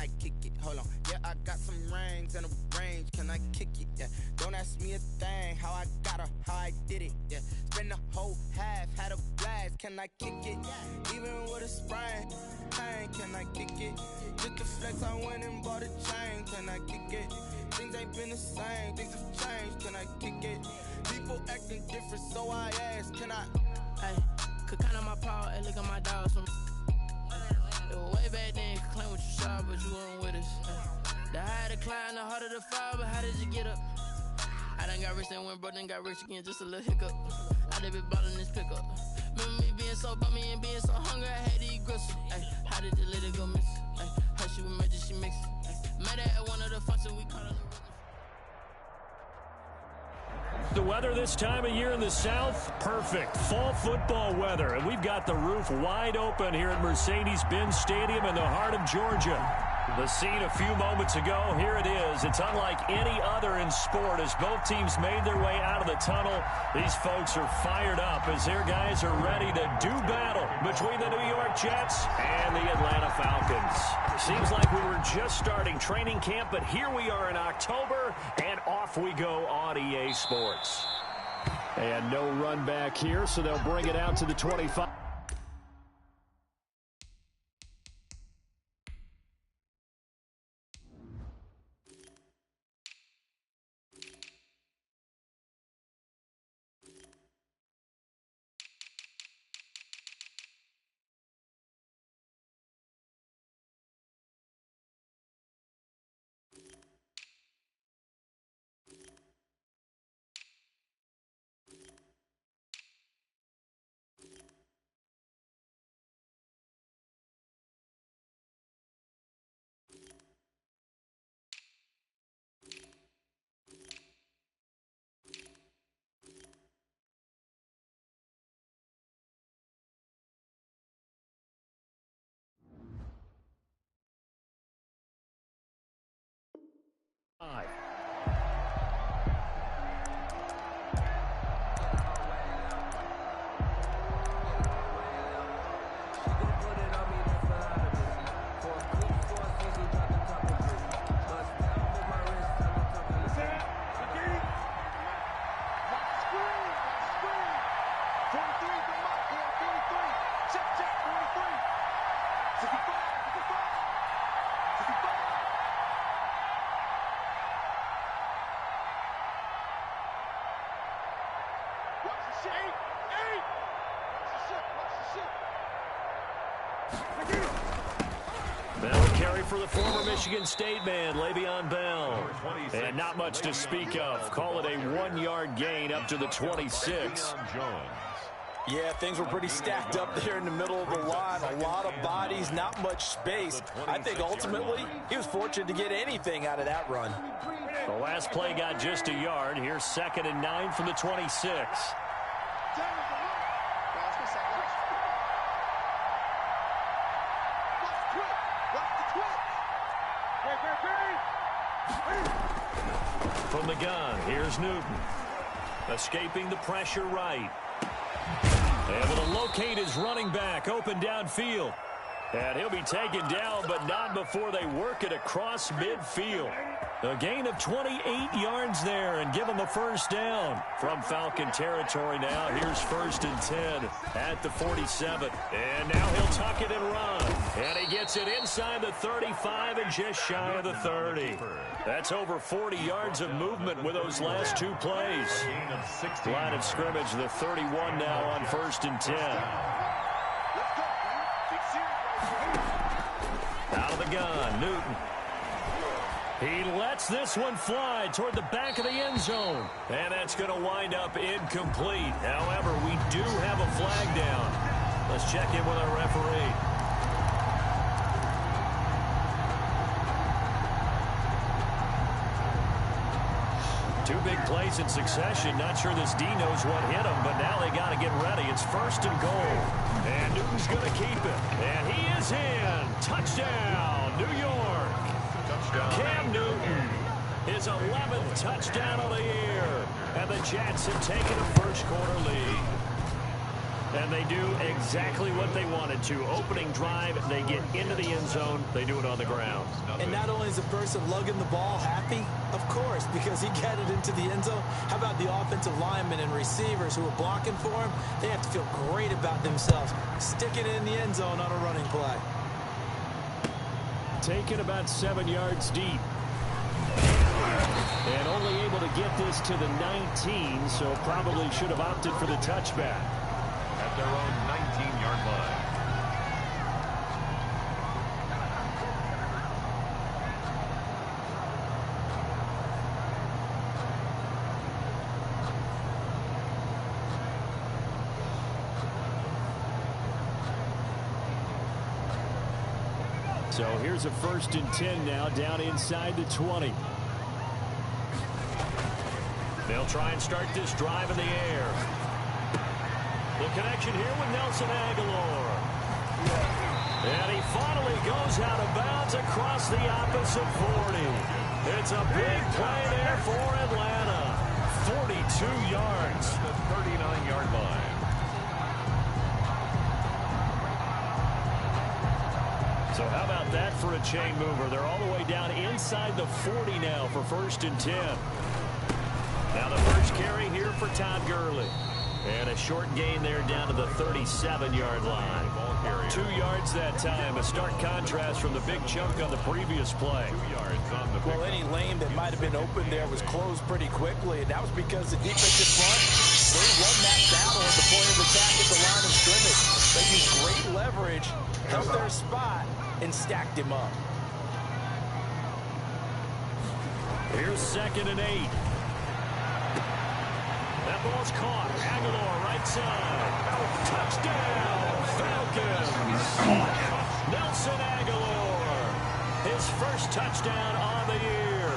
I kick it? Hold on. Yeah, I got some rings and a range. Can I kick it? Yeah. Don't ask me a thing. How I got her, how I did it. Yeah. Spend the whole half, had a blast. Can I kick it? Even with a sprain. Hey, can I kick it? Just the flex, I went and bought a chain. Can I kick it? Things ain't been the same. Things have changed. Can I kick it? People acting different, so I ask, can I? Hey, could count on my power, hey, look at my dogs. Way back then, you could claim what you saw, but you weren't with us. The higher the climb, the harder the fall, but how did you get up? I done got rich and went broke, then got rich again, just a little hiccup. I done been ballin' this pickup. Remember me being so bummy and being so hungry, I had to eat gristle. Ay, how did you let it go miss? Ay, how she was magic, she mixed. Met her at one of the functions, we caught her. The weather this time of year in the South, perfect. Fall football weather, and we've got the roof wide open here at Mercedes-Benz Stadium in the heart of Georgia. The scene a few moments ago, here it is. It's unlike any other in sport as both teams made their way out of the tunnel. These folks are fired up as their guys are ready to do battle between the New York Jets and the Atlanta Falcons. Seems like we were just starting training camp, but here we are in October, and off we go on EA Sports. And no run back here, so they'll bring it out to the 25. That'll carry for the former Michigan State man, Le'Veon Bell. And not much to speak of. Call it a 1-yard gain up to the 26. Yeah, things were pretty stacked up there in the middle of the line. A lot of bodies, not much space. I think ultimately he was fortunate to get anything out of that run. The last play got just a yard. Here's 2nd and 9 from the 26. From the gun, here's Newton. Escaping the pressure right. Able to locate his running back open downfield. And he'll be taken down, but not before they work it across midfield. A gain of 28 yards there and give him a first down. From Falcon territory now, here's 1st and 10 at the 47. And now he'll tuck it and run. And he gets it inside the 35 and just shy of the 30. That's over 40 yards of movement with those last 2 plays. Line of scrimmage, the 31 now on 1st and 10. Out of the gun, Newton. He lets this one fly toward the back of the end zone. And that's going to wind up incomplete. However, we do have a flag down. Let's check in with our referee. Two big plays in succession. Not sure this D knows what hit him, but now they got to get ready. It's 1st and goal. And Newton's going to keep it. And he is in. Touchdown, New York. Cam Newton, his 11th touchdown of the year. And the Jets have taken a first quarter lead. And they do exactly what they wanted to. Opening drive, they get into the end zone. They do it on the ground. And not only is the person lugging the ball happy, of course, because he got it into the end zone. How about the offensive linemen and receivers who are blocking for him? They have to feel great about themselves, sticking it in the end zone on a running play. Taken about 7 yards deep. And only able to get this to the 19, so probably should have opted for the touchback. At their own 19-yard line. So here's a 1st and 10 now, down inside the 20. They'll try and start this drive in the air. The connection here with Nelson Aguilar. And he finally goes out of bounds across the opposite 40. It's a big play there for Atlanta. 42 yards. The 39-yard line. So how about that for a chain mover? They're all the way down inside the 40 now for 1st and 10. Now the first carry here for Todd Gurley. And a short gain there down to the 37-yard line. 2 yards that time. A stark contrast from the big chunk on the previous play. 2 yards on the Well, any lane that might have been open there was closed pretty quickly, and that was because the defensive front, they won that battle at the point of attack at the line of scrimmage. They used great leverage, held their spot, and stacked him up. Here's 2nd and 8. That ball's caught. Aguilar right side. Touchdown, Falcons. Nelson Aguilar. His first touchdown on the year.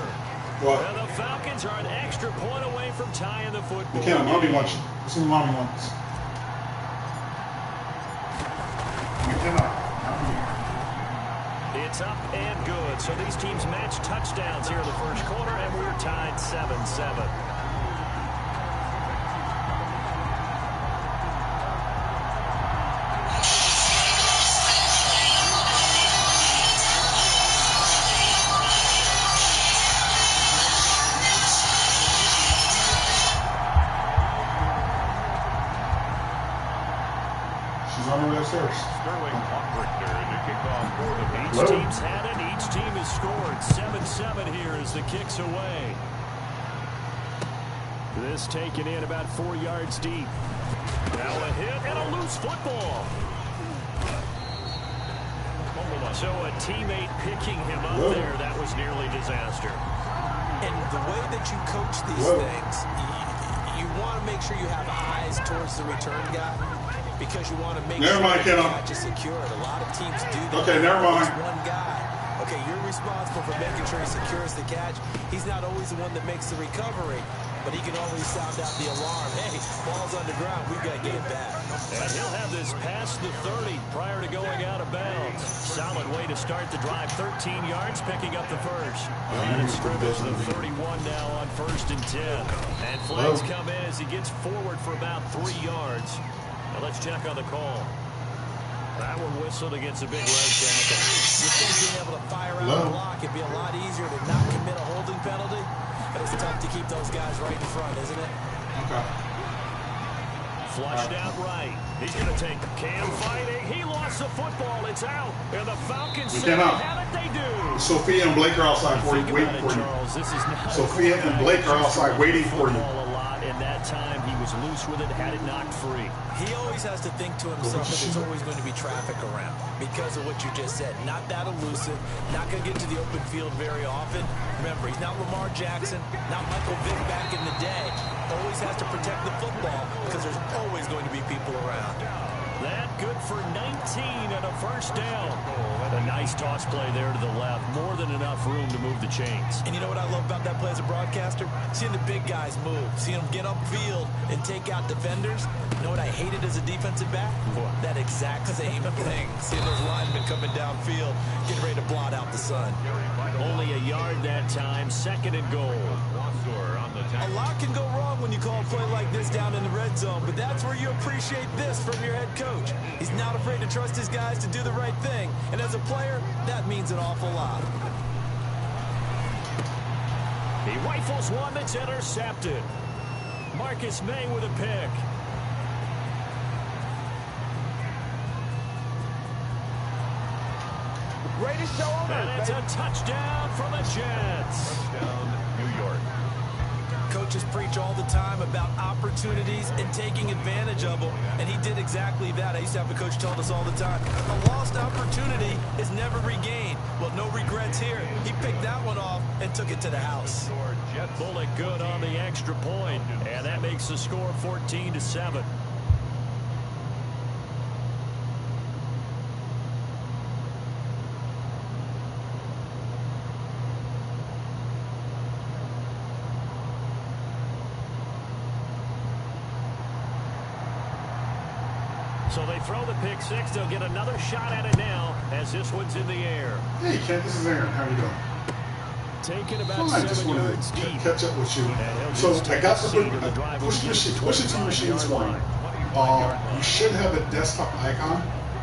What? And the Falcons are an extra point away from tying the football. You can't. Mommy wants. This is mommy wants. You cannot. It's up and good. So these teams match touchdowns here in the first quarter, and we're tied 7-7. Sterling Hawk-Richter in the kickoff for the Beach. Each team's had it. Each team has scored. 7-7 here as the kick's away. This taken in about 4 yards deep. Now a hit and a loose football. So a teammate picking him up there. That was nearly disaster. And the way that you coach these things, you want to make sure you have eyes towards the return guy. Because you want to make sure the catch is secured. A lot of teams do that. Okay, never mind. It's one guy. Okay, you're responsible for making sure he secures the catch. He's not always the one that makes the recovery, but he can always sound out the alarm. Hey, ball's on the ground. We've got to get it back. And he'll have this past the 30 prior to going out of bounds. Solid way to start the drive. 13 yards, picking up the first. And it's scrimmage the 31 now on 1st and 10. And flags come in as he gets forward for about 3 yards. Now let's check on the call. That one whistled against a big right tackle. You think being able to fire out a block would be a lot easier to not commit a holding penalty? But it's tough to keep those guys right in front, isn't it? Okay. Flushed out right. He's going to take Cam fighting. He lost the football. It's out. And the Falcons say they have it. They do. Sophia and Blake are outside for you, waiting for you. Sophia and Blake are outside waiting for you. And that time he was loose with it, had it knocked free. He always has to think to himself that there's always going to be traffic around because of what you just said. Not that elusive, not going to get to the open field very often. Remember, he's not Lamar Jackson, not Michael Vick back in the day. Always has to protect the football because there's always going to be people around. That good for 19 and a first down. A nice toss play there to the left. More than enough room to move the chains. And you know what I love about that play as a broadcaster? Seeing the big guys move. Seeing them get upfield and take out defenders. You know what I hated as a defensive back? What? That exact same thing. Seeing those linemen coming downfield, getting ready to blot out the sun. Only a yard that time. 2nd and goal. A lot can go wrong when you call a play like this down in the red zone, but that's where you appreciate this from your head coach. He's not afraid to trust his guys to do the right thing, and as a player, that means an awful lot. He rifles one that's intercepted. Marcus May with a pick. Ready to show over. And it's a touchdown for the Jets. Touchdown, New York. Coaches preach all the time about opportunities and taking advantage of them, and he did exactly that. I used to have a coach tell us all the time, a lost opportunity is never regained. Well, no regrets here. He picked that one off and took it to the house. Bullet good on the extra point, and that makes the score 14-7. So they throw the pick six. They'll get another shot at it now as this one's in the air. Hey, Ken, this is Aaron. How you doing? Taking about I just 7 wanted yards to deep. catch up with you. And So he'll just I got take the a seat when the drive will begin at push the team machines for me. 21-yard You should have a desktop icon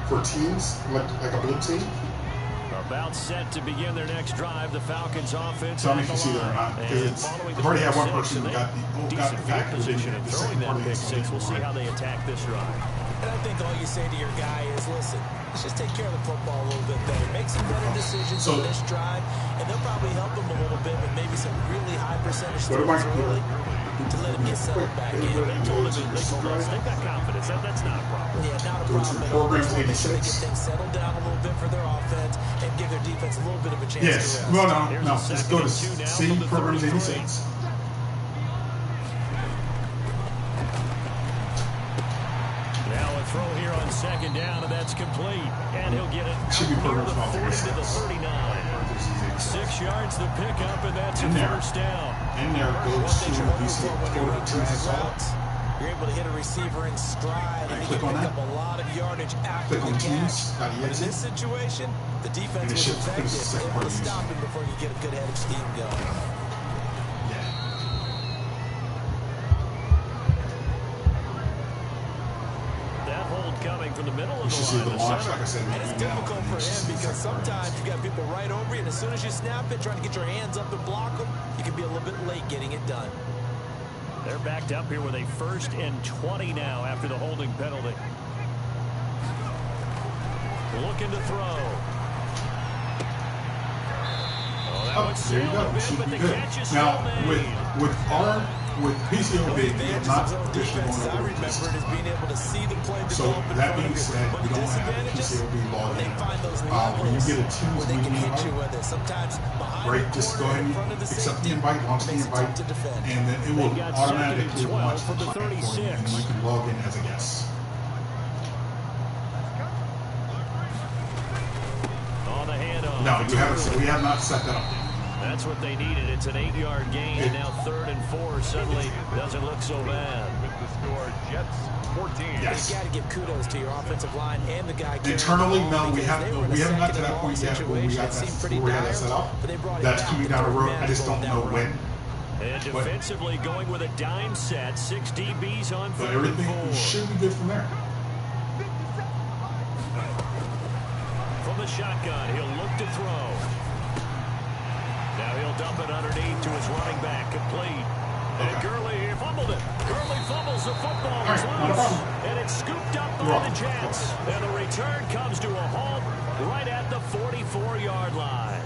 for teams, like a blue team. About set to begin their next drive, the Falcons offense. Tell me if you see that or not, because I've already had one person who got the fact that they position did and the throwing second that part of pick the six. We'll see how they attack this drive. And I think all you say to your guy is, listen, let's just take care of the football a little bit better. Make some better decisions on this drive, and they'll probably help him a little bit with maybe some really high percentage throws early to let him get settled back in. They told us they've got confidence. That's not a problem. Yeah, not a Go to problem at all. programs They want to 86. get things settled down a little bit for their offense and give their defense a little bit of a chance Yes. to rest. No. Just go to C programs 86. Now a throw here on 2nd down, and that's complete. And he'll get it Should be near the programs 40 to the 39. 6 yards to pick up, and that's a first down. In there goes to DC. Go to teams as well. You're able to hit a receiver in stride, and you click can on pick that. up a lot of yardage after Click the on catch. teams, But in .exe. this situation, the defense And it was should finish the effective, second able part to of stop the him before you get a good head of steam going. That hold coming from the middle of You should see the the line. launch, like I said. And it's difficult for him because sometimes you got people right over you, and as soon as you snap it, trying to get your hands up and block them, you can be a little bit late getting it done. They're backed up here with a 1st and 20 now after the holding penalty. Looking to throw. Oh, that was There you sailed go. a bit, Should but be the good. catch is Now, still made. with PCOB, we have not officially Defense, I gone over remember this. it as being able to see the play So develop in that front being of you. said, But we the don't have a disadvantages, PCOB when login. they find those When you levels get a team's where they can meeting hit you invite, with it. Sometimes behind great, the just go corner ahead in and front of the accept the safety, invite, launch the makes it invite, tough to defend. and then it will They've got automatically 2nd and 12 launch from the the client for you, and 36. you can log in as a guest. On the handoff. No, we have not set that up yet. That's what they needed. It's an 8-yard gain, and now 3rd and 4 suddenly doesn't look so bad. With the score, Jets 14. Yes. You got to give kudos to your offensive line and the guy carrying Internally, the ball no, we because haven't they were in a got to second that and point long yet where we situation. got It seemed that, pretty where we got that dire, set up. but they brought it That's back coming to down the third road. I man just going don't down know the when. road. And defensively going with a dime set. 6 DBs on But 3rd and everything 4. should be good from there. From the shotgun, he'll look to throw. Now he'll dump it underneath to his running back, complete. And Gurley fumbled it. Gurley fumbles the football. It's All right, not a loose. problem. And it's scooped up You're by welcome. the Jets. And the return comes to a halt right at the 44-yard line.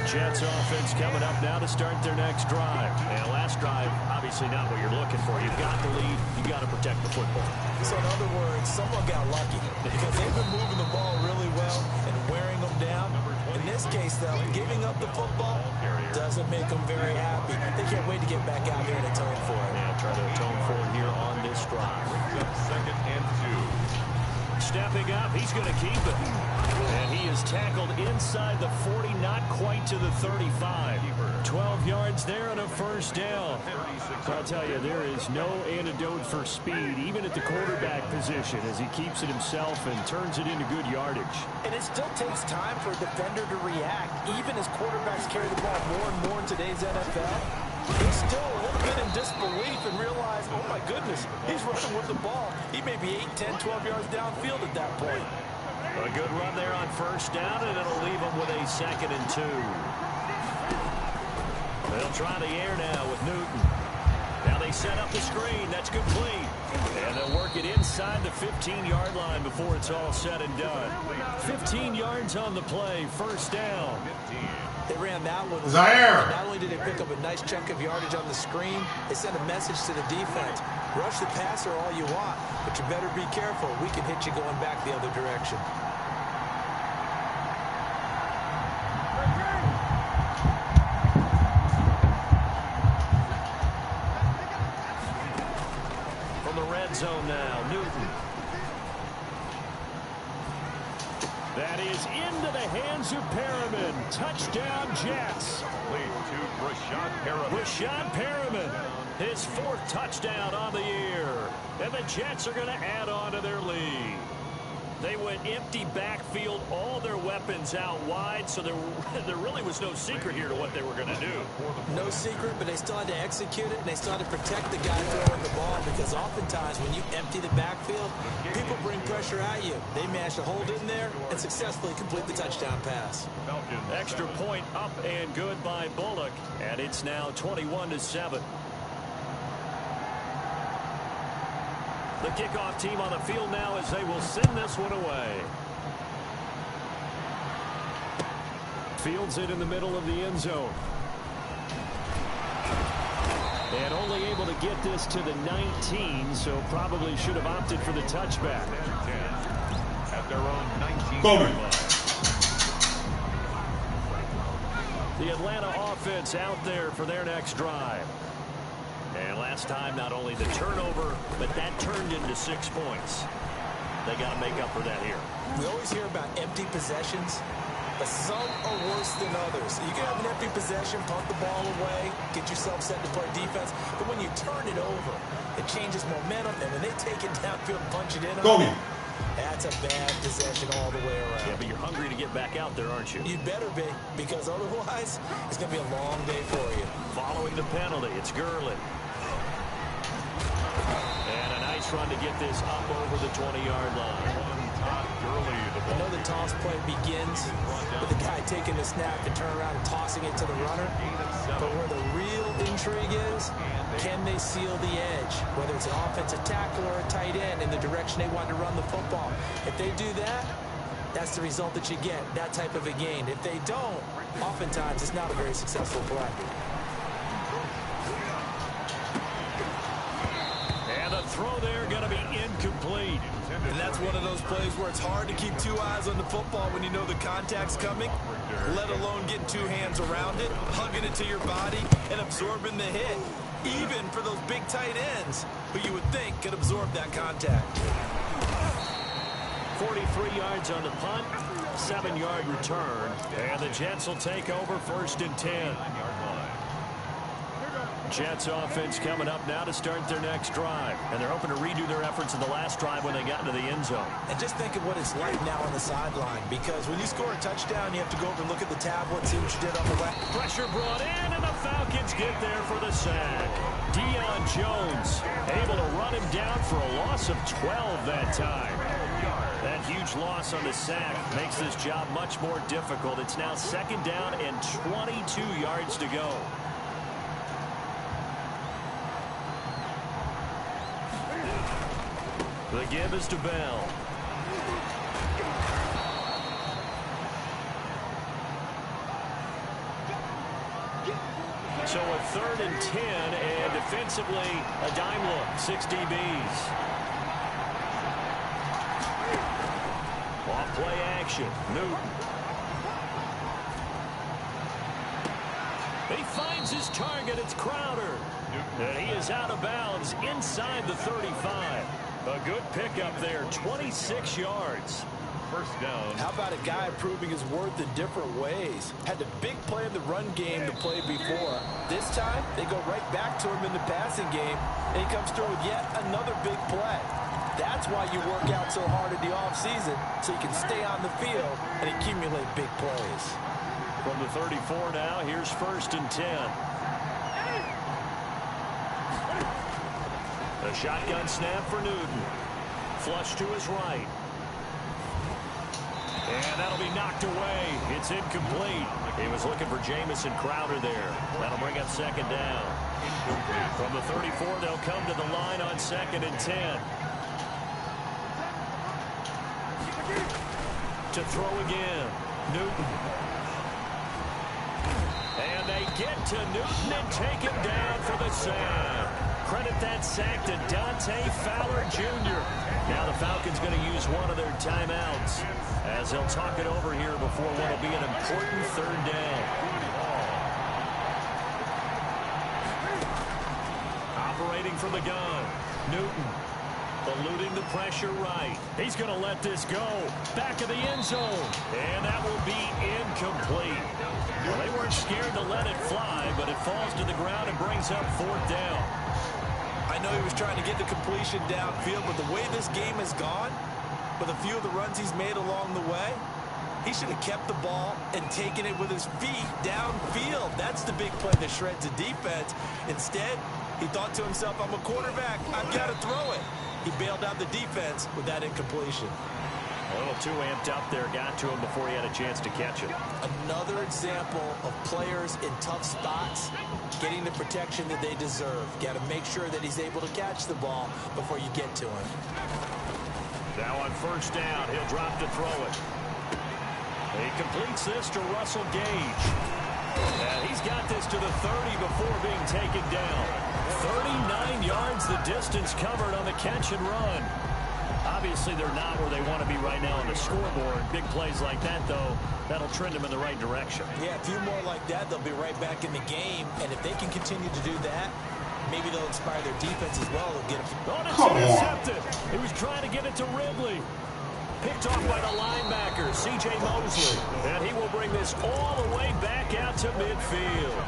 Jets offense coming up now to start their next drive. And last drive, obviously not what you're looking for. You've got the lead. You've got to protect the football. So in other words, someone got lucky because they've been moving the ball really well and wearing them down. In this case, though, giving up the football doesn't make them very happy. They can't wait to get back out here and atone for it. Yeah, try to atone for it here on this drive. Second and 2. Stepping up, he's going to keep it. And he is tackled inside the 40, not quite to the 35. 12 yards there and a first down. I'll tell you, there is no antidote for speed, even at the quarterback position, as he keeps it himself and turns it into good yardage. And it still takes time for a defender to react, even as quarterbacks carry the ball more and more in today's NFL. They're still a little bit in disbelief and realize, oh my goodness, he's running with the ball. He may be 8, 10, 12 yards downfield at that point. A good run there on first down, and it'll leave him with a 2nd and 2. They'll try the air now with Newton. Now they set up the screen. That's complete. And they'll work it inside the 15-yard line before it's all said and done. 15 yards on the play, first down. They ran that one. Zaire. Not only did they pick up a nice chunk of yardage on the screen, they sent a message to the defense. Rush the passer all you want, but you better be careful. We can hit you going back the other direction. From the red zone now, Newton. That is into the hands of Perriman. Touchdown, Jets. Lead to Rashad Perriman. Rashad Perriman, his 4th touchdown on the year. And the Jets are going to add on to their lead. They went empty backfield, all their weapons out wide, so there really was no secret here to what they were going to do. No secret, but they still had to execute it, and they still had to protect the guy throwing the ball, because oftentimes when you empty the backfield, people bring pressure at you. They managed to hold in there and successfully complete the touchdown pass. Extra point up and good by Bullock, and it's now 21-7. The kickoff team on the field now as they will send this one away. Fields it in the middle of the end zone. And only able to get this to the 19, so probably should have opted for the touchback. At their own 19. Bowman. The Atlanta offense out there for their next drive. And last time, not only the turnover, but that turned into 6 points. They got to make up for that here. We always hear about empty possessions, but some are worse than others. You can have an empty possession, punt the ball away, get yourself set to play defense, but when you turn it over, it changes momentum, and when they take it downfield and punch it in, that's a bad possession all the way around. Yeah, but you're hungry to get back out there, aren't you? You'd better be, because otherwise, it's going to be a long day for you. Following the penalty, it's Gurley. And a nice run to get this up over the 20-yard line. I know the toss play begins with the guy taking the snap and turn around and tossing it to the runner. But where the real intrigue is, can they seal the edge? Whether it's an offensive tackle or a tight end in the direction they want to run the football. If they do that, that's the result that you get, that type of a gain. If they don't, oftentimes it's not a very successful play. And the throw there going to be incomplete. And that's one of those plays where it's hard to keep 2 eyes on the football when you know the contact's coming, let alone getting 2 hands around it, hugging it to your body, and absorbing the hit, even for those big tight ends who you would think could absorb that contact. 43 yards on the punt, 7-yard return, and the Jets will take over 1st and 10. Jets offense coming up now to start their next drive. And they're hoping to redo their efforts in the last drive when they got into the end zone. And just think of what it's like now on the sideline, because when you score a touchdown, you have to go over and look at the tablet, see what you did on the way. Pressure brought in, and the Falcons get there for the sack. Deion Jones able to run him down for a loss of 12 that time. That huge loss on the sack makes this job much more difficult. It's now 2nd down and 22 yards to go. The give is to Bell. So a 3rd and 10, and defensively a dime look, 6 DBs. Off play action, Newton. He finds his target. It's Crowder. And he is out of bounds inside the 35. A good pickup there, 26 yards. First down. How about a guy proving his worth in different ways? Had the big play in the run game to play before. This time, they go right back to him in the passing game, and he comes through with yet another big play. That's why you work out so hard in the offseason, so you can stay on the field and accumulate big plays. From the 34 now, here's 1st and 10. A shotgun snap for Newton. Flush to his right. And that'll be knocked away. It's incomplete. He was looking for Jamison Crowder there. That'll bring up 2nd down. From the 34, they'll come to the line on 2nd and 10. To throw again. Newton. And they get to Newton and take him down for the sack. Credit that sack to Dante Fowler Jr. Now the Falcons going to use one of their timeouts as they'll talk it over here before what will be an important 3rd down. Operating from the gun, Newton. Eluding the pressure right. He's going to let this go. Back of the end zone. And that will be incomplete. Well, they weren't scared to let it fly, but it falls to the ground and brings up 4th down. I know he was trying to get the completion downfield, but the way this game has gone, with a few of the runs he's made along the way, he should have kept the ball and taken it with his feet downfield. That's the big play that shreds the defense. Instead, he thought to himself, I'm a quarterback. I've got to throw it. He bailed out the defense with that incompletion. A little too amped up there, got to him before he had a chance to catch it. Another example of players in tough spots getting the protection that they deserve. Got to make sure that he's able to catch the ball before you get to him. Now on 1st down, he'll drop to throw it. He completes this to Russell Gage. And he's got this to the 30 before being taken down. 39 yards the distance covered on the catch and run. Obviously, they're not where they want to be right now on the scoreboard. Big plays like that, though, that'll trend them in the right direction. Yeah, a few more like that, they'll be right back in the game. And if they can continue to do that, maybe they'll inspire their defense as well. They'll get it's intercepted. He was trying to get it to Ridley. Picked off by the linebacker, C.J. Mosley. And he will bring this all the way back out to midfield.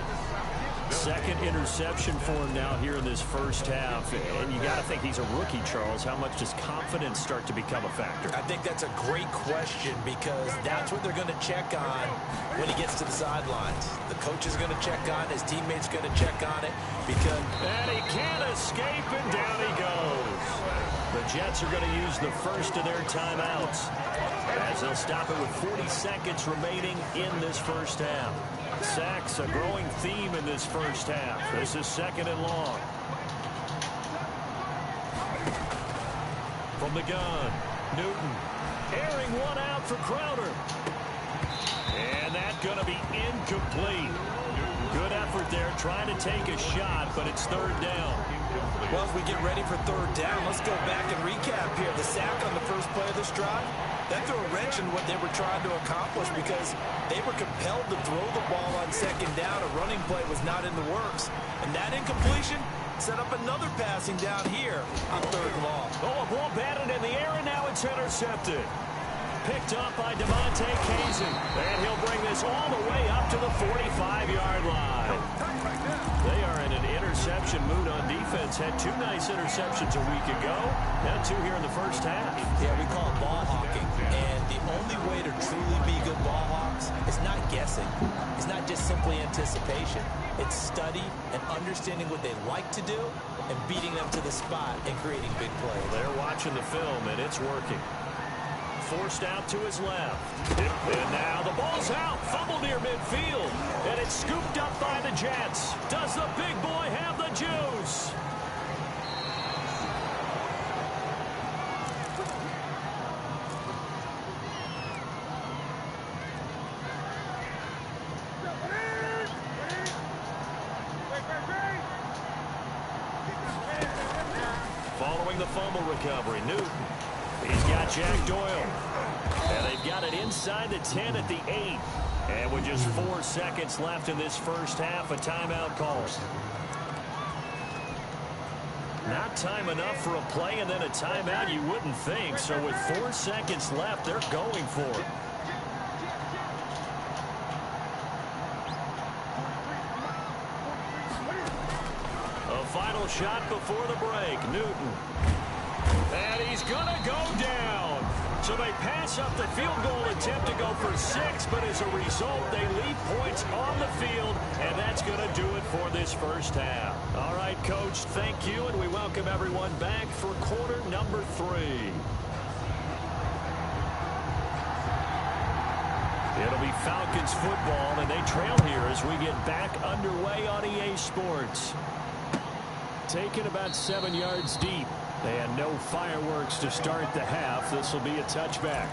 2nd interception for him now here in this 1st half. And you got to think he's a rookie, Charles. How much does confidence start to become a factor? I think that's a great question because that's what they're going to check on when he gets to the sidelines. The coach is going to check on, his teammates going to check on it because... And he can't escape, and down he goes. The Jets are going to use the first of their timeouts as they'll stop it with 40 seconds remaining in this 1st half. Sacks, a growing theme in this 1st half. This is 2nd and long. From the gun, Newton airing one out for Crowder. And that's going to be incomplete. Good effort there, trying to take a shot, but it's 3rd down. Well, as we get ready for 3rd down, let's go back and recap here. The sack on the first play of this drive, that threw a wrench in what they were trying to accomplish because they were compelled to throw the ball on 2nd down. A running play was not in the works. And that incompletion set up another passing down here on 3rd and long. Oh, a ball batted in the air, and now it's intercepted. Picked up by Devontae Casey. And he'll bring this all the way up to the 45-yard line. They are in an interception mood on defense. Had 2 nice interceptions a week ago. Now 2 here in the 1st half. Yeah, we call it ball hawking. And the only way to truly be good ball hawks is not guessing. It's not just simply anticipation. It's study and understanding what they like to do and beating them to the spot and creating big plays. They're watching the film, and it's working. Forced out to his left. And now the ball's out. Fumble near midfield. And it's scooped up by the Jets. Does the big boy have the juice? Following the fumble recovery, Newton. He's got Jack Doyle. And they've got it inside the 10 at the 8. And with just 4 seconds left in this first half, a timeout call. Not time enough for a play and then a timeout, you wouldn't think. So with 4 seconds left, they're going for it. A final shot before the break. Newton. And he's going to go down. So they pass up the field goal attempt to go for 6, but as a result, they leave points on the field, and that's going to do it for this first half. All right, Coach, thank you, and we welcome everyone back for quarter number 3. It'll be Falcons football, and they trail here as we get back underway on EA Sports. Taken about 7 yards deep. And no fireworks to start the half. This will be a touchback.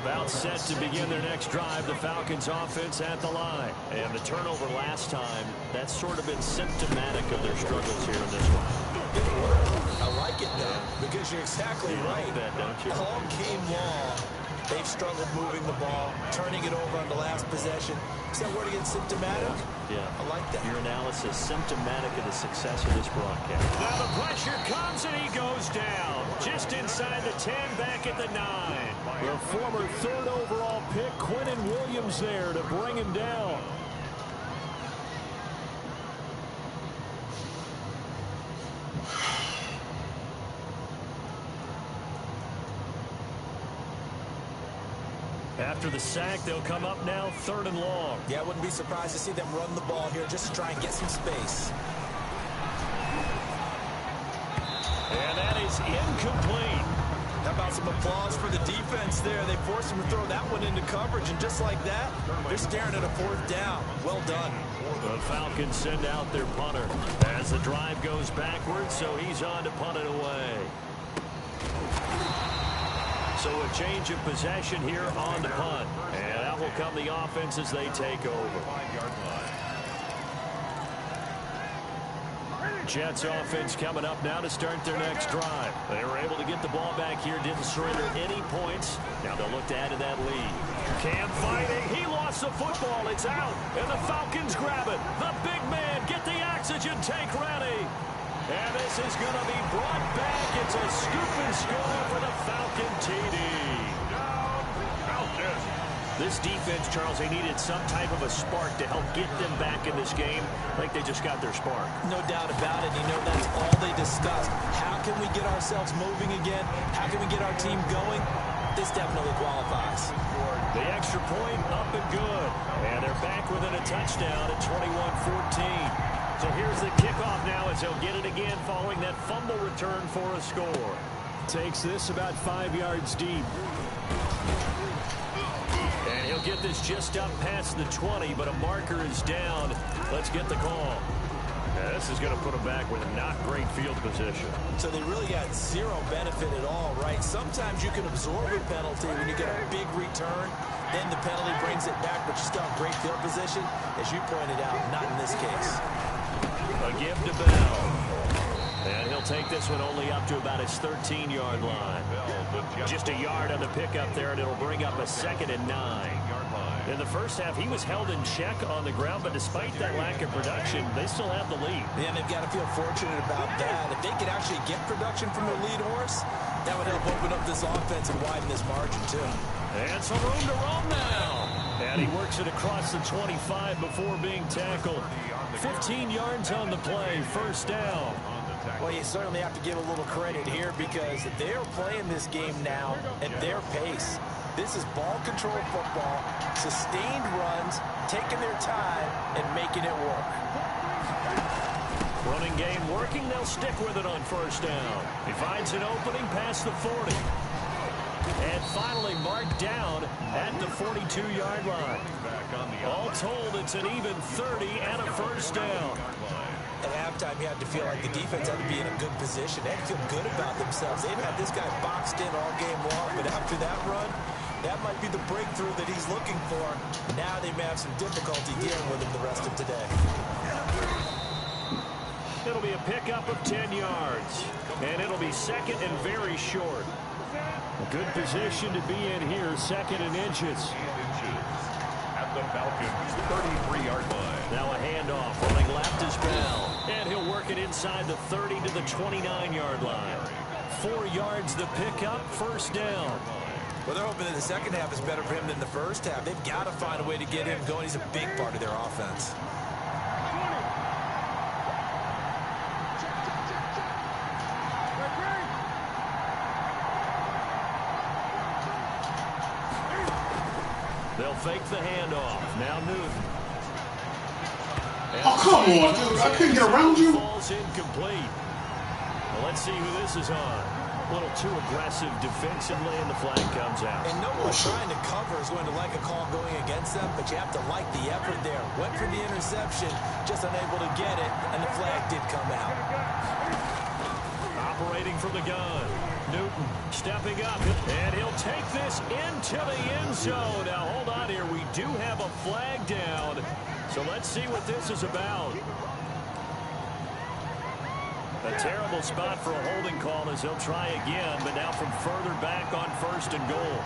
About set to begin their next drive. The Falcons offense at the line. And the turnover last time, that's sort of been symptomatic of their struggles here in this one. I like it, though, because you're exactly right. Like that, don't you? All game long, they've struggled moving the ball, turning it over on the last possession. Is that word again, symptomatic? Yeah. I like that. Your analysis, symptomatic of the success of this broadcast. Now the pressure comes and he goes down. Just inside the 10, back at the 9. The former 3rd overall pick, Quentin Williams there to bring him down. After the sack, they'll come up now 3rd and long. Yeah, I wouldn't be surprised to see them run the ball here just to try and get some space. And that is incomplete. How about some applause for the defense there? They forced him to throw that one into coverage, and just like that, they're staring at a 4th down. Well done. The Falcons send out their punter as the drive goes backwards, so he's on to punt it away. So a change of possession here on the punt. And that will come the offense as they take over. Jets offense coming up now to start their next drive. They were able to get the ball back here, didn't surrender any points. Now they'll look to add to that lead. Cam fighting. He lost the football. It's out. And the Falcons grab it. The big man, get the oxygen tank ready. And this is going to be brought back. It's a scoop and score for the Falcon TD. This defense, Charles, they needed some type of a spark to help get them back in this game. Like they just got their spark. No doubt about it. You know, that's all they discussed. How can we get ourselves moving again? How can we get our team going? This definitely qualifies. The extra point up and good. And they're back within a touchdown at 21-14. So here's the kickoff now as they'll get it again following that fumble return for a score. Takes this about 5 yards deep. And he'll get this just up past the 20, but a marker is down. Let's get the call. Yeah, this is going to put them back with not great field position. So they really got zero benefit at all, right? Sometimes you can absorb a penalty when you get a big return. Then the penalty brings it back, but you still have great field position. As you pointed out, not in this case. A give to Bell. And he'll take this one only up to about his 13-yard line. Just a yard on the pickup there, and it'll bring up a 2nd and 9. In the first half, he was held in check on the ground, but despite that lack of production, they still have the lead. Yeah, and they've got to feel fortunate about that. If they could actually get production from their lead horse, that would help open up this offense and widen this margin, too. And some room to roam now. And he works it across the 25 before being tackled. 15 yards on the play, 1st down. Well, you certainly have to give a little credit here because they're playing this game now at their pace. This is ball control football, sustained runs, taking their time, and making it work. Running game working, they'll stick with it on 1st down. He finds an opening past the 40. And finally marked down at the 42-yard line. All told, it's an even 30 and a 1st down. At halftime, you had to feel like the defense had to be in a good position. They had to feel good about themselves. They'd had this guy boxed in all game long, but after that run, that might be the breakthrough that he's looking for. Now they may have some difficulty dealing with him the rest of today. It'll be a pickup of 10 yards. And it'll be second and very short. A good position to be in here, second and inches. At the Falcons' 33-yard line. Now a handoff, running left is Bell. And he'll work it inside the 30 to the 29-yard line. 4 yards the pickup, first down. Well, they're hoping that the second half is better for him than the first half. They've got to find a way to get him going. He's a big part of their offense. They'll fake the handoff. Now Newton. Oh, come on, dude. I couldn't get around you. Ball's incomplete. Well, let's see who this is on. A little too aggressive defensively, and the flag comes out. And no one trying to cover is going to like a call going against them, but you have to like the effort there. Went for the interception, just unable to get it, and the flag did come out. Operating from the gun. Newton stepping up, and he'll take this into the end zone. Now, hold on here. We do have a flag down, so let's see what this is about. A terrible spot for a holding call as he'll try again, but now from further back on first and goal.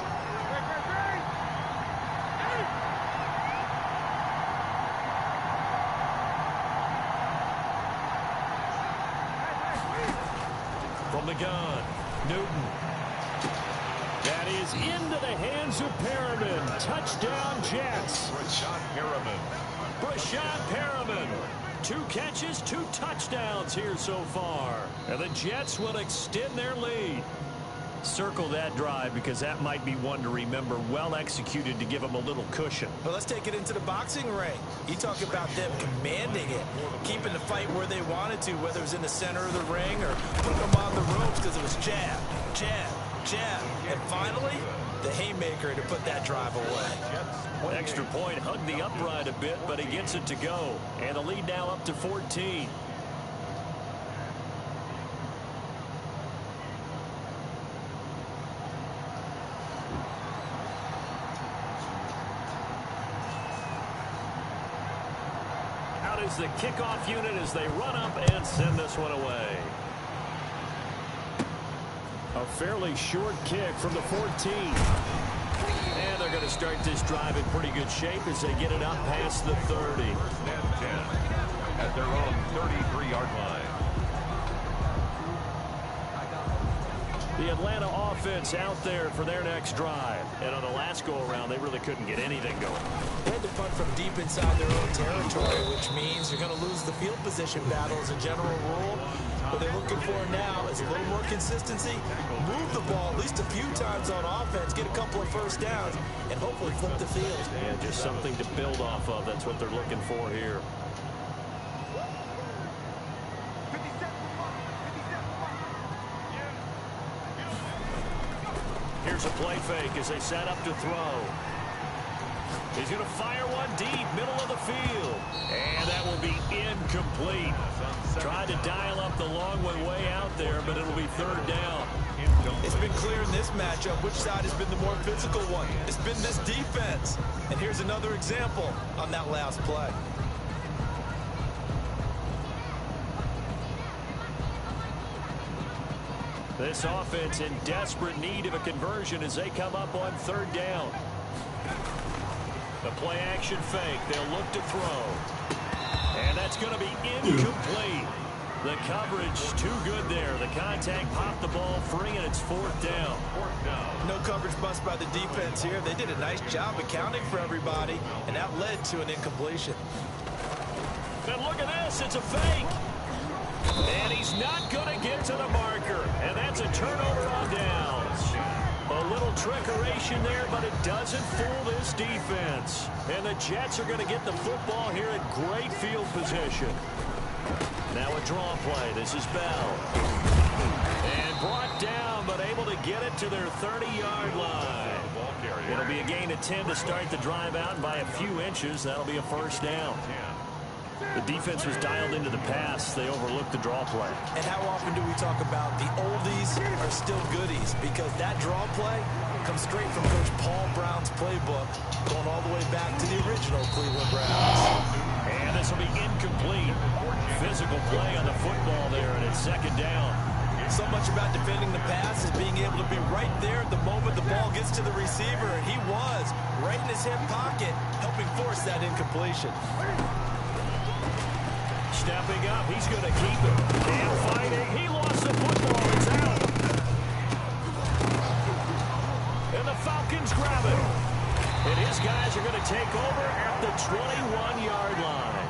From the gun, Newton. That is into the hands of Perriman. Touchdown, Jets. Brashad Perriman. 2 catches, 2 touchdowns here so far. And the Jets will extend their lead. Circle that drive because that might be one to remember. Well executed to give them a little cushion. Well, let's take it into the boxing ring. You talk about them commanding it, keeping the fight where they wanted to, whether it was in the center of the ring or putting them on the ropes because it was jab, jab, jab. And finally, the haymaker to put that drive away. Extra point, hugged the upright a bit, but he gets it to go. And the lead now up to 14. Out is the kickoff unit as they run up and send this one away. A fairly short kick from the 14. And they're going to start this drive in pretty good shape as they get it up past the 30. At their own 33-yard line. The Atlanta offense out there for their next drive. And on the last go-around, they really couldn't get anything going. They had to punt from deep inside their own territory, which means you're going to lose the field position battle as a general rule. What they're looking for now is a little more consistency, move the ball at least a few times on offense, get a couple of first downs, and hopefully flip the field. Yeah, just something to build off of. That's what they're looking for here. Here's a play fake as they set up to throw. He's going to fire one deep, middle of the field. And that will be incomplete. Tried to dial up the long one way out there, but it'll be third down. It's been clear in this matchup which side has been the more physical one. It's been this defense. And here's another example on that last play. This offense in desperate need of a conversion as they come up on third down. The play action fake. They'll look to throw. And that's going to be incomplete. The coverage too good there. The contact popped the ball free, and it's fourth down. No coverage bust by the defense here. They did a nice job accounting for everybody, and that led to an incompletion. And look at this. It's a fake. And he's not going to get to the marker. And that's a turnover on downs. A little trickeration there, but it doesn't fool this defense. And the Jets are going to get the football here at great field position. Now a draw play. This is Bell. And brought down, but able to get it to their 30-yard line. It'll be a gain of 10 to start the drive out, and by a few inches, that'll be a first down. The defense was dialed into the pass. They overlooked the draw play. And how often do we talk about the oldies are still goodies? Because that draw play comes straight from Coach Paul Brown's playbook, going all the way back to the original Cleveland Browns. And this will be incomplete. Physical physical play on the football there, and it's second down. So much about defending the pass is being able to be right there at the moment the ball gets to the receiver, and he was right in his hip pocket, helping force that incompletion. Stepping up, he's going to keep it. And fighting, he lost the football, it's out. And the Falcons grab it. And his guys are going to take over at the 21-yard line.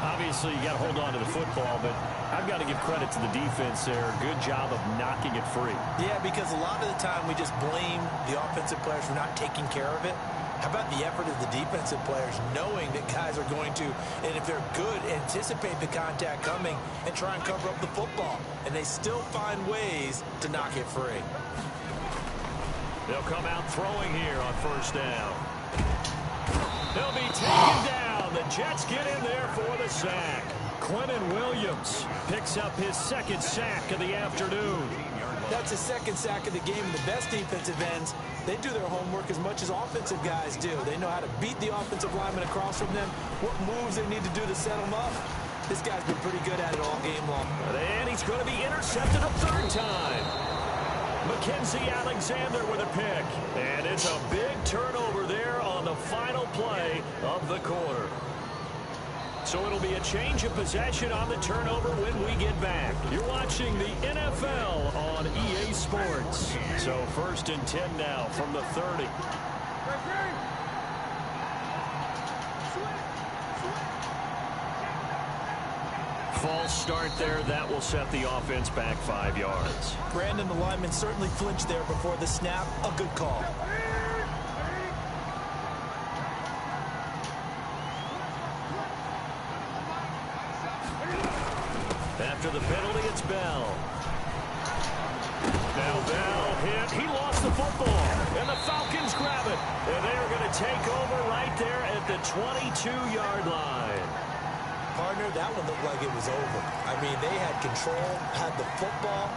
Obviously, you got to hold on to the football, but I've got to give credit to the defense there. Good job of knocking it free. Yeah, because a lot of the time we just blame the offensive players for not taking care of it. How about the effort of the defensive players knowing that guys are going to, and if they're good, anticipate the contact coming and try and cover up the football. And they still find ways to knock it free. They'll come out throwing here on first down. They'll be taken down. The Jets get in there for the sack. Quentin Williams picks up his second sack of the afternoon. That's his second sack of the game. And the best defensive ends, they do their homework as much as offensive guys do. They know how to beat the offensive lineman across from them, what moves they need to do to set them up. This guy's been pretty good at it all game long. And he's going to be intercepted a third time. Mackenzie Alexander with a pick. And it's a big turnover there on the final play of the quarter. So it'll be a change of possession on the turnover when we get back. You're watching the NFL on EA Sports. So 1st and 10 now from the 30. False start there. That will set the offense back 5 yards. Brandon, the lineman, certainly flinched there before the snap. A good call. After the penalty, it's Bell. Now Bell hit. He lost the football. And the Falcons grab it. And they are going to take over right there at the 22-yard line. Partner, that one looked like it was over. I mean, they had control, had the football,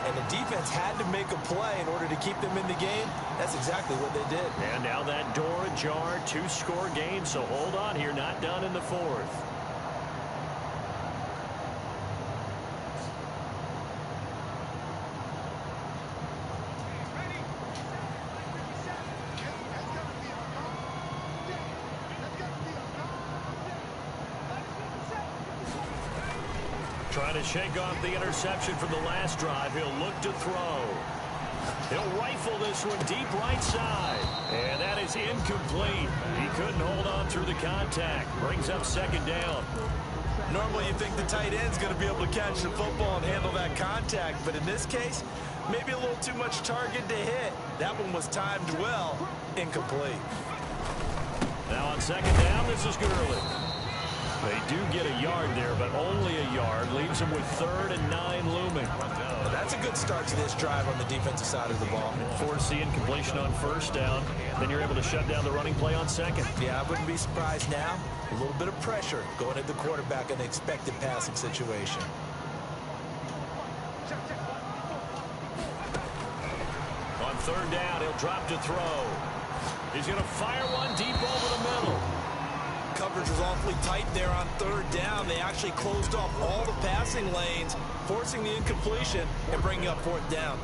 and the defense had to make a play in order to keep them in the game. That's exactly what they did. And now that door ajar, 2-score game. So hold on here, not done in the 4th. Trying to shake off the interception from the last drive. He'll look to throw. He'll rifle this one deep right side. And that is incomplete. He couldn't hold on through the contact. Brings up second down. Normally you think the tight end's going to be able to catch the football and handle that contact. But in this case, maybe a little too much target to hit. That one was timed well. Incomplete. Now on second down, this is Gurley. They do get a yard there, but only a yard. Leaves them with 3rd and 9 looming. Well, that's a good start to this drive on the defensive side of the ball. Force the incompletion on first down. Then you're able to shut down the running play on second. Yeah, I wouldn't be surprised now. A little bit of pressure going at the quarterback in an expected passing situation. On third down, he'll drop to throw. He's going to fire one deep over the middle. Coverage was awfully tight there on third down. They actually closed off all the passing lanes, forcing the incompletion and bringing up 4th down.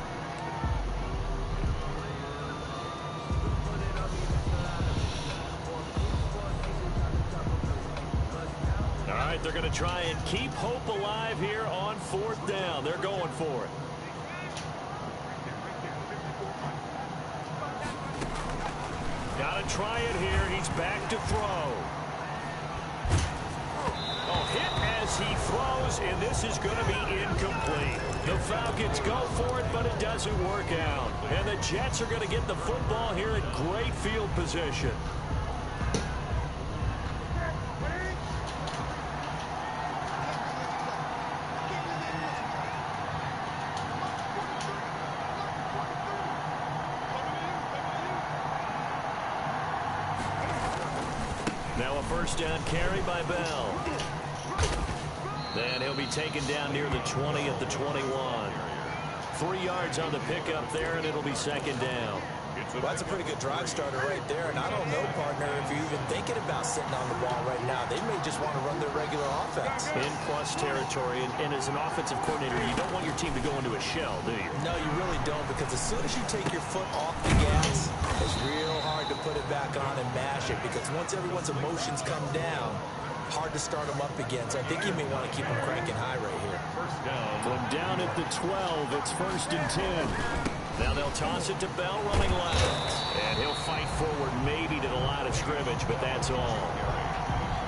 All right, they're going to try and keep hope alive here on 4th down. They're going for it. Got to try it here. He's back to throw. Hit as he throws, and this is going to be incomplete. The Falcons go for it, but it doesn't work out. And the Jets are going to get the football here at great field position. Now a first down carry by Bell. Then he'll be taken down near the 20 at the 21. 3 yards on the pickup there, and it'll be second down. the Well, that's a pretty good drive starter right there. And I don't know, partner, if you're even thinking about sitting on the ball right now. They may just want to run their regular offense. In plus territory, and as an offensive coordinator, you don't want your team to go into a shell, do you? No, you really don't, because as soon as you take your foot off the gas, it's real hard to put it back on and mash it, because once everyone's emotions come down, hard to start them up again. So I think you may want to keep them cranking high right here. first down. From down at the 12, it's 1st and 10. Now they'll toss it to Bell running left. And he'll fight forward maybe to the line of scrimmage, but that's all.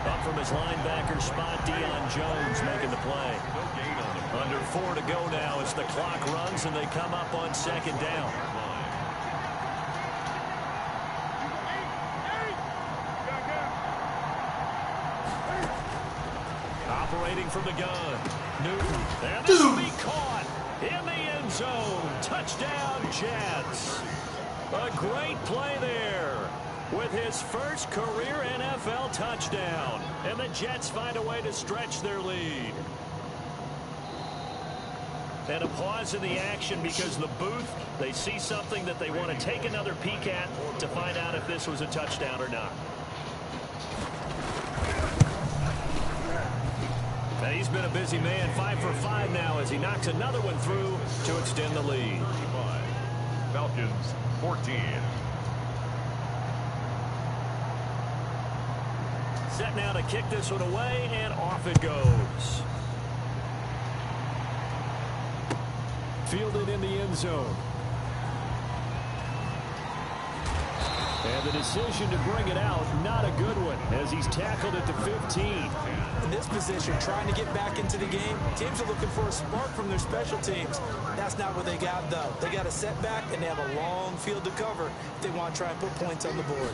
Up from his linebacker spot, Deion Jones making the play. No gain on the Under 4 to go now as the clock runs and they come up on 2nd down. Operating from the gun. Newton. And this will be caught in the end zone. Touchdown, Jets. A great play there with his first career NFL touchdown. And the Jets find a way to stretch their lead. And a pause in the action because the booth, they see something that they want to take another peek at to find out if this was a touchdown or not. And he's been a busy man, 5 for 5 now as he knocks another one through to extend the lead. 35. Falcons 14. Set now to kick this one away, and off it goes. Fielded in the end zone. And the decision to bring it out, not a good one, as he's tackled at the 15. In this position, trying to get back into the game, teams are looking for a spark from their special teams. That's not what they got, though. They got a setback, and they have a long field to cover if they want to try and put points on the board.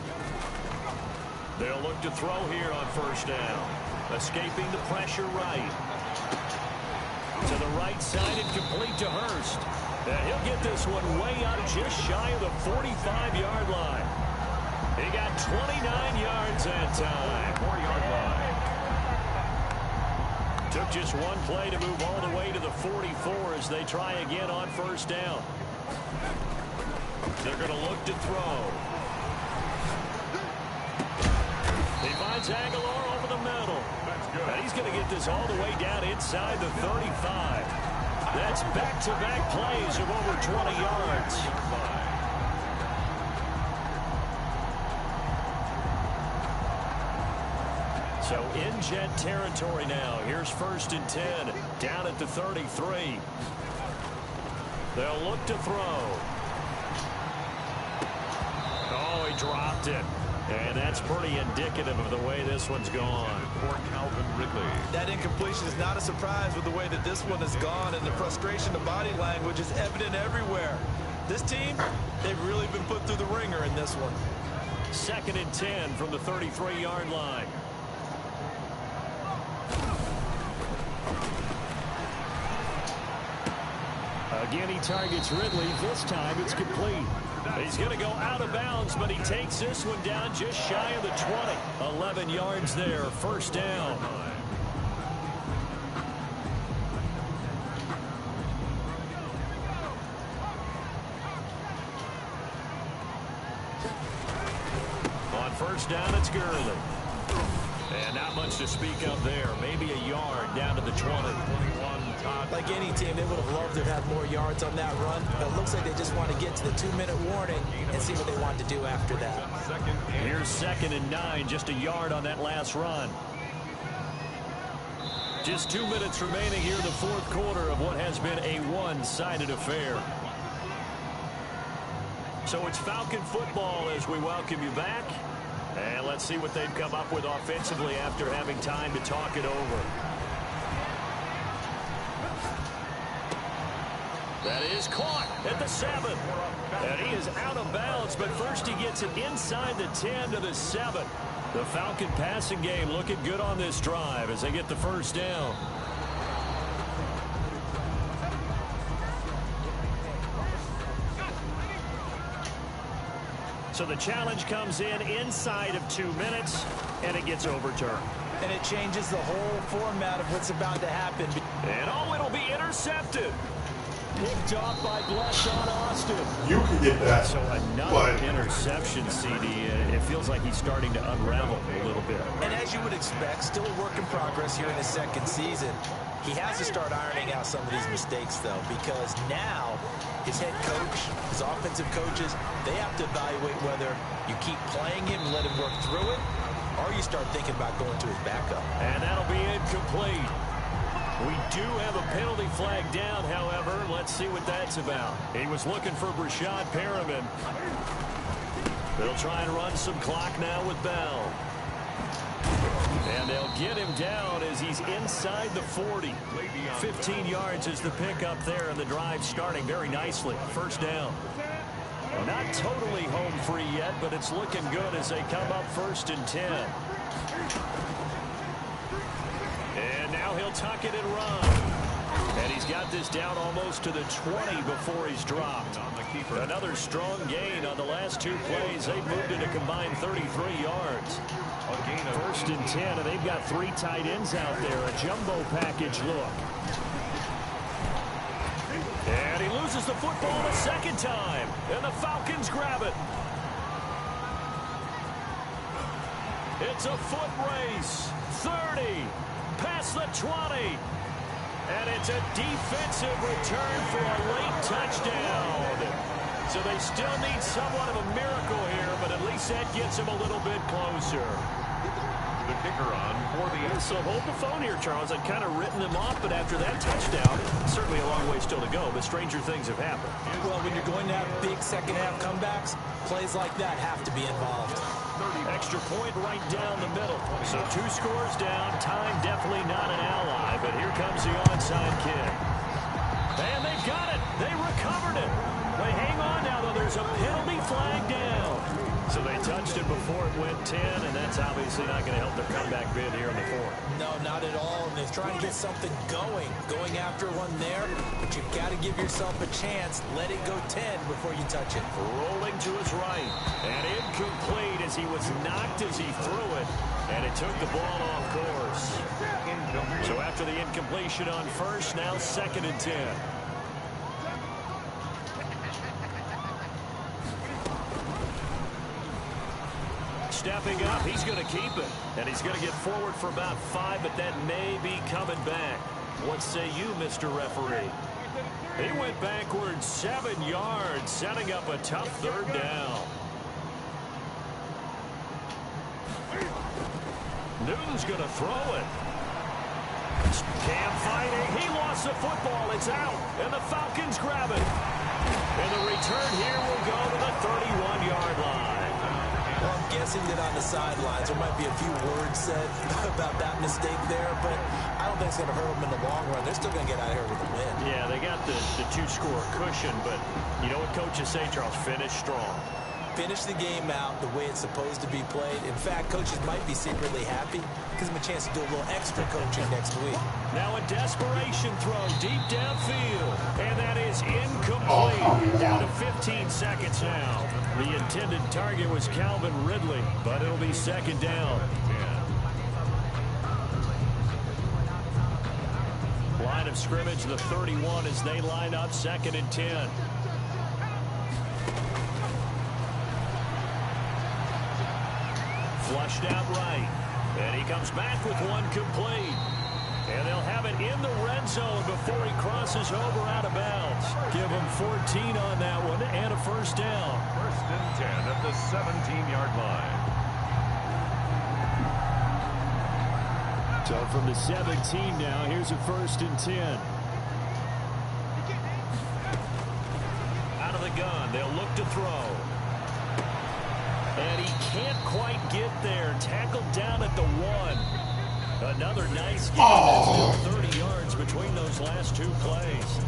They'll look to throw here on 1st down. Escaping the pressure right. To the right side and complete to Hurst. And he'll get this one way out just shy of the 45-yard line. He got 29 yards that time. 4-yard line. Took just one play to move all the way to the 44 as they try again on 1st down. They're going to look to throw. He finds Aguilar over the middle. And he's going to get this all the way down inside the 35. That's back-to-back plays of over 20 yards. So in Jet territory now. Here's 1st and 10. Down at the 33. They'll look to throw. Oh, he dropped it. And that's pretty indicative of the way this one's gone. For Calvin Ridley. That incompletion is not a surprise with the way that this one has gone, and the frustration of body language is evident everywhere. This team, they've really been put through the ringer in this one. 2nd and 10 from the 33-yard line. Again, he targets Ridley. This time it's complete. He's going to go out of bounds, but he takes this one down just shy of the 20. 11 yards there, 1st down. On 1st down, it's Gurley. And not much to speak of there. Maybe a yard down to the 20. Like any team, they would have loved to have more yards on that run, but it looks like they just want to get to the 2-minute warning and see what they want to do after that. Here's 2nd and 9, just a yard on that last run. Just 2 minutes remaining here in the 4th quarter of what has been a one-sided affair. So it's Falcon football as we welcome you back. And let's see what they've come up with offensively after having time to talk it over. That is caught at the 7. And he is out of bounds, but first he gets it inside the 10 to the 7. The Falcon passing game looking good on this drive as they get the 1st down. So the challenge comes in inside of 2 minutes, and it gets overturned. And it changes the whole format of what's about to happen. And oh, it'll be intercepted. Picked off by Bleshawn Austin. You can get that. So another interception, CD. It feels like he's starting to unravel a little bit. And as you would expect, still a work in progress here in his second season. He has to start ironing out some of these mistakes, though, because now his head coach, his offensive coaches, they have to evaluate whether you keep playing him and let him work through it, or you start thinking about going to his backup. And that'll be incomplete. We do have a penalty flag down, however. Let's see what that's about. He was looking for Brashad Perriman. They'll try and run some clock now with Bell. And they'll get him down as he's inside the 40. 15 yards is the pickup there, and the drive starting very nicely. First down. Not totally home free yet, but it's looking good as they come up 1st and 10. And now he'll tuck it and run. And he's got this down almost to the 20 before he's dropped. Another strong gain on the last 2 plays. They've moved it a combined 33 yards. 1st and 10, and they've got 3 tight ends out there. A jumbo package look. And he loses the football a second time. And the Falcons grab it. It's a foot race. 30. Past the 20. And it's a defensive return for a late touchdown. So they still need somewhat of a miracle here, but at least that gets them a little bit closer. The kicker on for the end. So hold the phone here, Charles. I'd kind of written them off, but after that touchdown, certainly a long way still to go, but stranger things have happened. Well, when you're going to have big second-half comebacks, plays like that have to be involved. Extra point right down the middle. So 2 scores down. Time definitely not an ally, but here comes the onside kick. And they've got it. They recovered it. They hang on now, though. There's a penalty flag down. So they touched it before it went 10, and that's obviously not going to help their comeback bid here in the 4th. No, not at all. And they're trying to get something going after one there. But you've got to give yourself a chance. Let it go 10 before you touch it. Rolling to his right. And incomplete as he was knocked as he threw it. And it took the ball off course. So after the incompletion on 1st, now 2nd and 10. Stepping up, he's going to keep it. And he's going to get forward for about 5, but that may be coming back. What say you, Mr. Referee? He went backwards 7 yards, setting up a tough 3rd down. Newton's going to throw it. Cam fighting. He lost the football. It's out. And the Falcons grab it. And the return here will go to the 31-yard line. Well, I'm guessing that on the sidelines there might be a few words said about that mistake there, but I don't think it's going to hurt them in the long run. They're still going to get out of here with a win. Yeah, they got the 2-score cushion, but you know what coaches say, Charles? Finish strong. Finish the game out the way it's supposed to be played. In fact, coaches might be secretly happy. Gives them a chance to do a little extra coaching next week. Now a desperation throw deep downfield, and that is incomplete. Down to 15 seconds now. The intended target was Calvin Ridley, but it'll be 2nd down. Line of scrimmage, the 31 as they line up 2nd and 10. Flushed out right. And he comes back with one complete. And they'll have it in the red zone before he crosses over out of bounds. Give him 14 on that one and a 1st down. 1st and 10 at the 17-yard line. So from the 17 now, here's a 1st and 10. Out of the gun, they'll look to throw. And he can't quite get there. Tackled down at the 1. Another nice game. That's still 30 yards between those last 2 plays.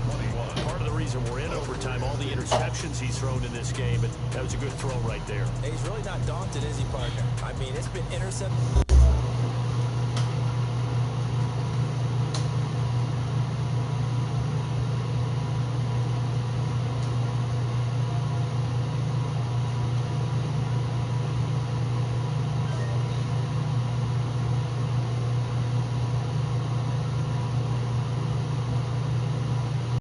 Part of the reason we're in overtime, all the interceptions he's thrown in this game, and that was a good throw right there. He's really not daunted, is he, partner? I mean, it's been intercepted.